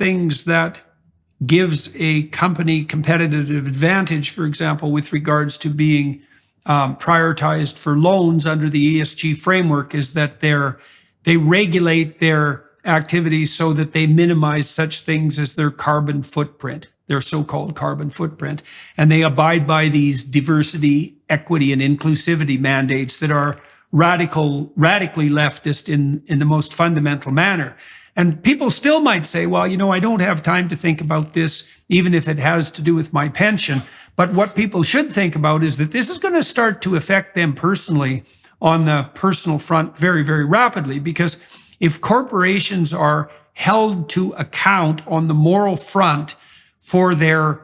things that gives a company competitive advantage, for example, with regards to being prioritized for loans under the ESG framework, is that they regulate their activities so that they minimize such things as their carbon footprint, their so-called carbon footprint. And they abide by these diversity, equity, and inclusivity mandates that are radically leftist in the most fundamental manner. And people still might say, well, I don't have time to think about this, even if it has to do with my pension. But what people should think about is that this is going to start to affect them personally on the personal front very, very rapidly, because if corporations are held to account on the moral front for their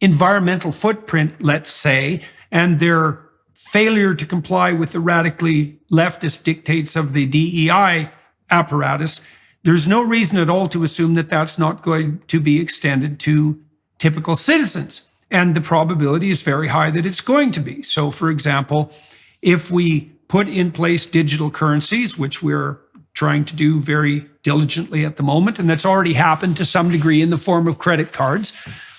environmental footprint, let's say, and their failure to comply with the radically leftist dictates of the DEI apparatus, there's no reason at all to assume that that's not going to be extended to typical citizens. And the probability is very high that it's going to be. So, for example, if we put in place digital currencies, which we're trying to do very diligently at the moment, and that's already happened to some degree in the form of credit cards,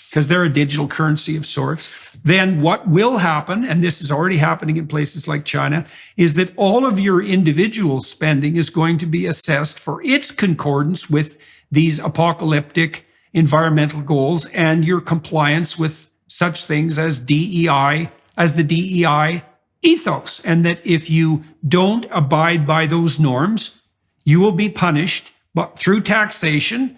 because they're a digital currency of sorts, then what will happen, and this is already happening in places like China, is that all of your individual spending is going to be assessed for its concordance with these apocalyptic environmental goals and your compliance with such things as DEI, as the DEI ethos. And that if you don't abide by those norms, you will be punished through taxation,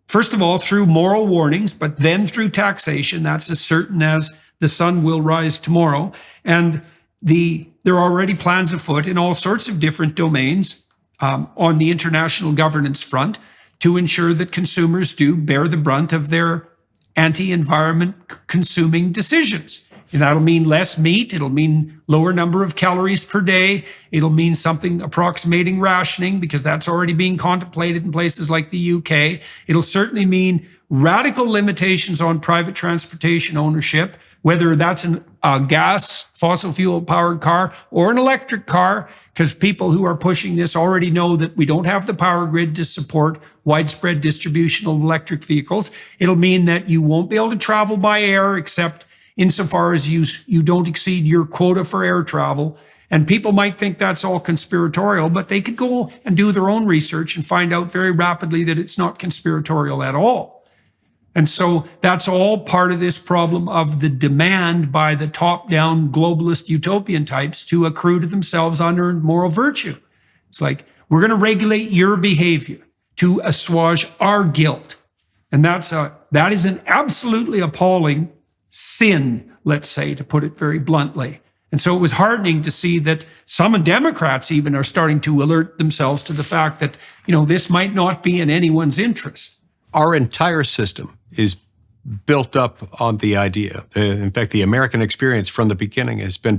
first of all, through moral warnings, but then through taxation. That's as certain as the sun will rise tomorrow. And there are already plans afoot in all sorts of different domains on the international governance front to ensure that consumers do bear the brunt of their anti-environment consuming decisions. And that'll mean less meat. It'll mean lower number of calories per day. It'll mean something approximating rationing, because that's already being contemplated in places like the UK. It'll certainly mean radical limitations on private transportation ownership, whether that's a gas, fossil fuel powered car or an electric car, because people who are pushing this already know that we don't have the power grid to support widespread distribution of electric vehicles. It'll mean that you won't be able to travel by air except insofar as you don't exceed your quota for air travel. And people might think that's all conspiratorial, but they could go and do their own research and find out very rapidly that it's not conspiratorial at all. And so that's all part of this problem of the demand by the top-down globalist utopian types to accrue to themselves unearned moral virtue. It's like, we're going to regulate your behavior to assuage our guilt. And that is an absolutely appalling sin, let's say, to put it very bluntly. And so it was heartening to see that some Democrats even are starting to alert themselves to the fact that, this might not be in anyone's interest. Our entire system is built up on the idea. In fact, the American experience from the beginning has been